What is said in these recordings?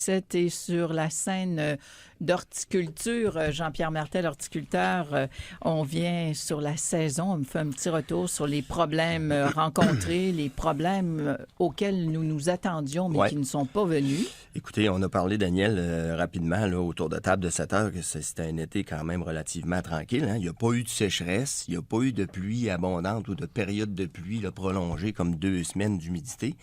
17 et sur la scène d'horticulture. Jean-Pierre Martel, horticulteur, on vient sur la saison. On me fait un petit retour sur les problèmes rencontrés, les problèmes auxquels nous nous attendions, mais qui ne sont pas venus. Écoutez, on a parlé, Daniel, rapidement, là, autour de table de 7 heures, que c'était un été quand même relativement tranquille. Hein? Il n'y a pas eu de sécheresse, il n'y a pas eu de pluie abondante ou de période de pluie là, prolongée comme 2 semaines d'humidité.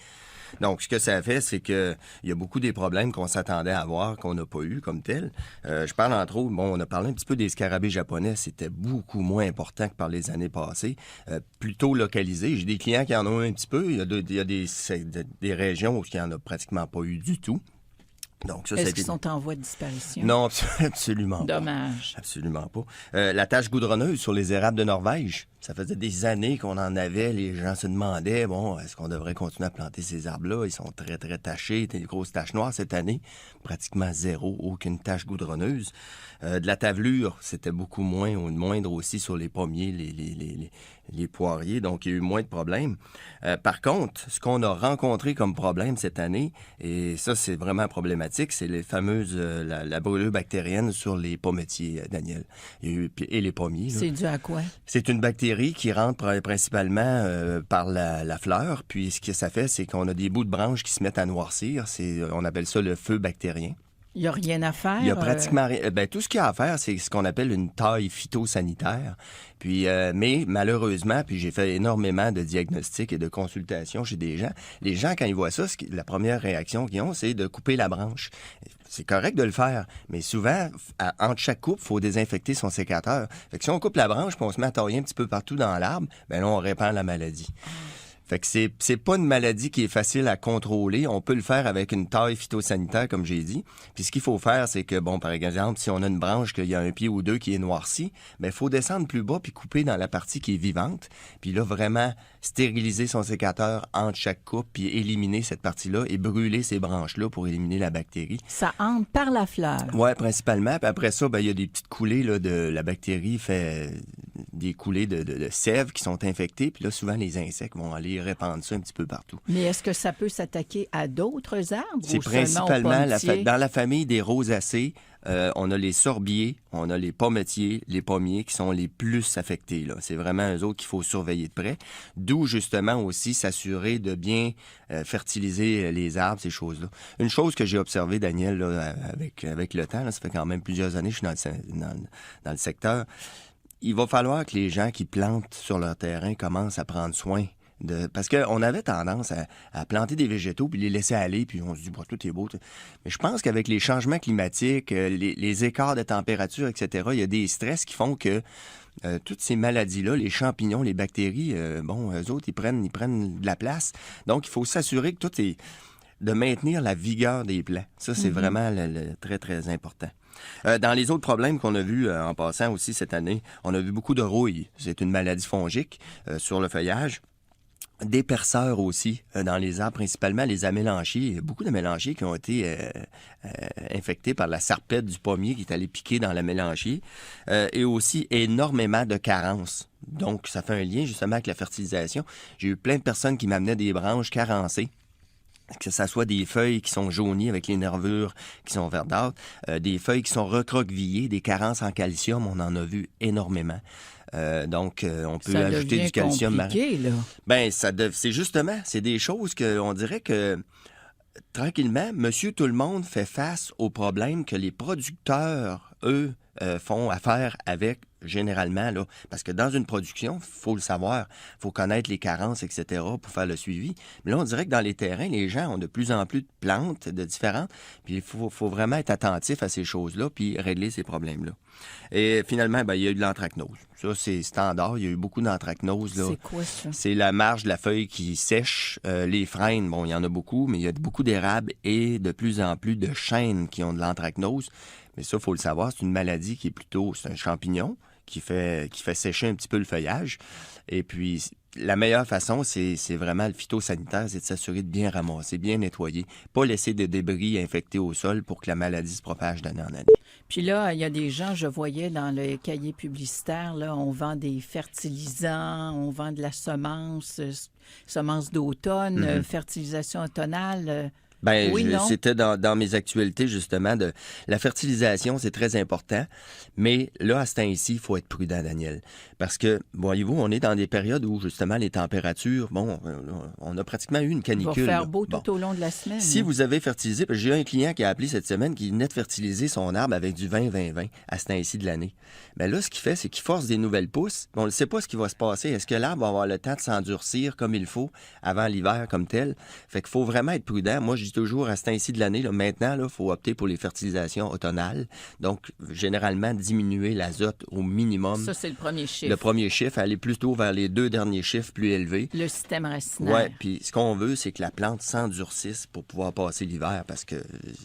Donc, ce que ça fait, c'est que il y a beaucoup des problèmes qu'on s'attendait à avoir, qu'on n'a pas eu comme tel. Je parle entre autres, on a parlé un petit peu des scarabées japonais, c'était beaucoup moins important que par les années passées, plutôt localisé. J'ai des clients qui en ont un petit peu, il y a des régions où il n'y en a pratiquement pas eu du tout. Donc, ça, est-ce qu'ils sont en voie de disparition? Non, absolument pas. Dommage. Absolument pas. La tache goudronneuse sur les érables de Norvège, ça faisait des années qu'on en avait. Les gens se demandaient, bon, est-ce qu'on devrait continuer à planter ces arbres-là? Ils sont très, très tachés. Des grosses taches noires cette année. Pratiquement zéro, aucune tache goudronneuse. De la tavelure, c'était beaucoup moins, ou moindre aussi sur les pommiers, les poiriers. Donc, il y a eu moins de problèmes. Par contre, ce qu'on a rencontré comme problème cette année, et ça, c'est vraiment problématique, c'est les fameuses, la brûlure bactérienne sur les pommetiers, Daniel. Et les pommiers. Là. C'est dû à quoi? C'est une bactérie qui rentre principalement par la fleur. Puis, ce que ça fait, c'est qu'on a des bouts de branches qui se mettent à noircir. On appelle ça le feu bactérien. Il n'y a rien à faire? Il y a pratiquement rien. Tout ce qu'il y a à faire, c'est ce qu'on appelle une taille phytosanitaire. Puis, mais malheureusement, puis j'ai fait énormément de diagnostics et de consultations chez des gens. Les gens, quand ils voient ça, la première réaction qu'ils ont, c'est de couper la branche. C'est correct de le faire, mais souvent, entre chaque coupe, il faut désinfecter son sécateur. Fait que si on coupe la branche puis on se met à tailler un petit peu partout dans l'arbre, ben là, on répand la maladie. Fait que c'est pas une maladie qui est facile à contrôler. On peut le faire avec une taille phytosanitaire, comme j'ai dit. Puis ce qu'il faut faire, c'est que, bon, par exemple, si on a une branche qu'il y a un pied ou deux qui est noirci, ben, il faut descendre plus bas puis couper dans la partie qui est vivante. Puis là, vraiment stériliser son sécateur entre chaque coupe puis éliminer cette partie-là et brûler ces branches-là pour éliminer la bactérie. Ça entre par la fleur. Oui, principalement. Puis après ça, ben, il y a des petites coulées là, de la bactérie fait des coulées de sève qui sont infectées. Puis là, souvent, les insectes vont aller répandre ça un petit peu partout. Mais est-ce que ça peut s'attaquer à d'autres arbres? C'est ou principalement dans la famille des rosacées. On a les sorbiers, on a les pommetiers, les pommiers qui sont les plus affectés. Là. C'est vraiment eux autres qu'il faut surveiller de près. D'où, justement, aussi s'assurer de bien fertiliser les arbres, ces choses-là. Une chose que j'ai observée, Daniel, là, avec le temps, là, ça fait quand même plusieurs années que je suis dans le secteur, il va falloir que les gens qui plantent sur leur terrain commencent à prendre soin parce qu'on avait tendance à planter des végétaux puis les laisser aller, puis on se dit, bon, tout est beau. Mais je pense qu'avec les changements climatiques, les écarts de température, etc., il y a des stress qui font que toutes ces maladies-là, les champignons, les bactéries, eux autres, ils prennent de la place. Donc, il faut s'assurer que tout est de maintenir la vigueur des plants. Ça, c'est vraiment très, très important. Dans les autres problèmes qu'on a vus en passant aussi cette année, on a vu beaucoup de rouille. C'est une maladie fongique sur le feuillage. Des perceurs aussi dans les arbres, principalement les amélanchiers. Il y a beaucoup d'amélanchiers qui ont été infectés par la sarpette du pommier qui est allée piquer dans l'amélanchier. Et aussi énormément de carences. Donc, ça fait un lien justement avec la fertilisation. J'ai eu plein de personnes qui m'amenaient des branches carencées. Que ça soit des feuilles qui sont jaunies avec les nervures qui sont verdâtres, des feuilles qui sont recroquevillées, des carences en calcium, on en a vu énormément. Donc, on peut ajouter du calcium marin. Là. Ben, c'est des choses qu'on dirait que tranquillement, monsieur tout le monde fait face aux problèmes que les producteurs, eux, font affaire avec généralement, là, parce que dans une production, il faut le savoir, il faut connaître les carences, etc., pour faire le suivi. Mais là, on dirait que dans les terrains, les gens ont de plus en plus de plantes de différentes, puis il faut vraiment être attentif à ces choses-là, puis régler ces problèmes-là. Et finalement, il y a eu de l'anthracnose. Ça, c'est standard. Il y a eu beaucoup d'anthracnose. Là. C'est quoi ça? C'est la marge de la feuille qui sèche. Les frênes, bon, il y en a beaucoup, mais il y a beaucoup d'érables et de plus en plus de chênes qui ont de l'anthracnose. Mais ça, il faut le savoir, c'est une maladie qui est plutôt... C'est un champignon qui fait sécher un petit peu le feuillage. Et puis, la meilleure façon, c'est vraiment le phytosanitaire, c'est de s'assurer de bien ramasser, bien nettoyer, pas laisser de débris infectés au sol pour que la maladie se propage d'année en année. Puis là, il y a des gens, je voyais dans le cahier publicitaire, là, on vend des fertilisants, on vend de la semence d'automne, fertilisation automnale. Ben, Oui, non? c'était dans mes actualités, justement, de la fertilisation, c'est très important. Mais là, à ce temps-ci, il faut être prudent, Daniel. Parce que, voyez-vous, on est dans des périodes où, justement, les températures, on a pratiquement eu une Il canicule. va faire là. beau Bon. tout au long de la semaine. Si vous avez fertilisé, parce que j'ai eu un client qui a appelé cette semaine qui venait de fertiliser son arbre avec du 20-20-20 à ce temps-ci de l'année. Mais là, ce qu'il fait, c'est qu'il force des nouvelles pousses. On ne sait pas ce qui va se passer. Est-ce que l'arbre va avoir le temps de s'endurcir comme il faut avant l'hiver comme tel? Fait qu'il faut vraiment être prudent. Moi, je dis toujours à ce temps-ci de l'année, là, maintenant, il faut opter pour les fertilisations automnales. Donc, généralement, diminuer l'azote au minimum. Ça, c'est le premier chiffre. Le premier chiffre, aller plutôt vers les 2 derniers chiffres plus élevés. Le système racinaire. Oui, puis ce qu'on veut, c'est que la plante s'endurcisse pour pouvoir passer l'hiver, parce que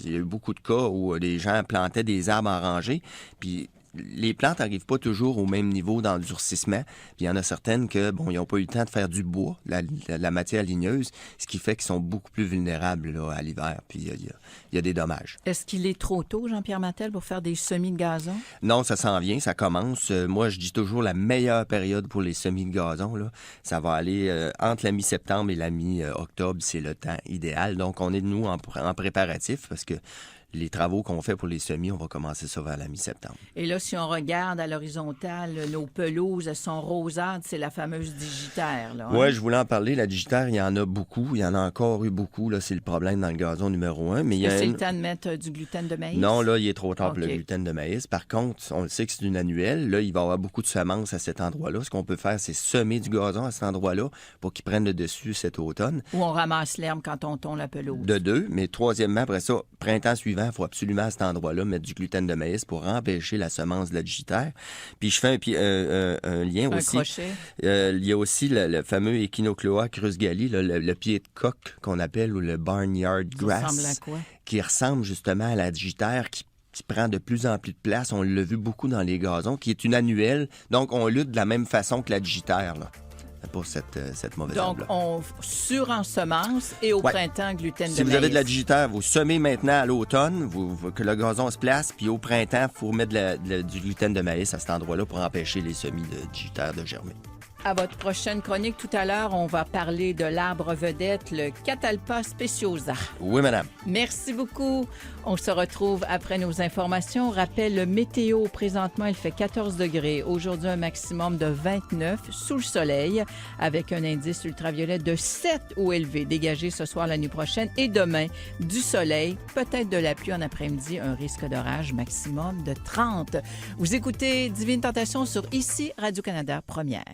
il y a eu beaucoup de cas où les gens plantaient des arbres en rangée, puis les plantes n'arrivent pas toujours au même niveau d'endurcissement. Puis il y en a certaines que, ils n'ont pas eu le temps de faire du bois, la matière ligneuse, ce qui fait qu'ils sont beaucoup plus vulnérables là, à l'hiver. Puis il y a des dommages. Est-ce qu'il est trop tôt, Jean-Pierre Martel, pour faire des semis de gazon? Non, ça s'en vient, ça commence. Moi, je dis toujours la meilleure période pour les semis de gazon, là, ça va aller entre la mi-septembre et la mi-octobre. C'est le temps idéal. Donc, on est, nous, en préparatif parce que les travaux qu'on fait pour les semis, on va commencer ça vers la mi-septembre. Et là, si on regarde à l'horizontale, nos pelouses, elles sont rosâtres, c'est la fameuse digitaire. Là, hein? Oui, je voulais en parler. La digitaire, il y en a beaucoup. Il y en a encore eu beaucoup. Là, c'est le problème dans le gazon numéro 1. Mais il y a c'est le temps de mettre du gluten de maïs? Non, là, il est trop tard pour OK. le gluten de maïs. Par contre, on le sait que c'est une annuelle. Là, il va y avoir beaucoup de semences à cet endroit-là. Ce qu'on peut faire, c'est semer du gazon à cet endroit-là pour qu'il prenne le dessus cet automne. Ou on ramasse l'herbe quand on tond la pelouse? De 2. Mais troisièmement, après ça, printemps suivant, il faut absolument à cet endroit-là mettre du gluten de maïs pour empêcher la semence de la digitaire. Puis je fais un lien Un aussi. crochet? Il y a aussi le fameux Echinocloa cruzgali, le pied de coq qu'on appelle, ou le barnyard Ça ressemble à grass, quoi? qui ressemble justement à la digitaire qui prend de plus en plus de place. On l'a vu beaucoup dans les gazons, qui est une annuelle. Donc, on lutte de la même façon que la digitaire, là, pour cette mauvaise Donc, herbe-là. on surensemence et au Ouais. printemps, gluten de maïs. Si vous avez de la digitaire, vous semez maintenant à l'automne, que le gazon se place, puis au printemps, il faut mettre du gluten de maïs à cet endroit-là pour empêcher les semis de digitaire de germer. À votre prochaine chronique, tout à l'heure, on va parler de l'arbre vedette, le Catalpa speciosa. Oui, madame. Merci beaucoup. On se retrouve après nos informations. Rappel le météo. Présentement, il fait 14 degrés. Aujourd'hui, un maximum de 29 sous le soleil avec un indice ultraviolet de 7 ou élevé. Dégagé ce soir, la nuit prochaine et demain, du soleil, peut-être de la pluie en après-midi, un risque d'orage maximum de 30. Vous écoutez Divine Tentation sur ici Radio-Canada Première.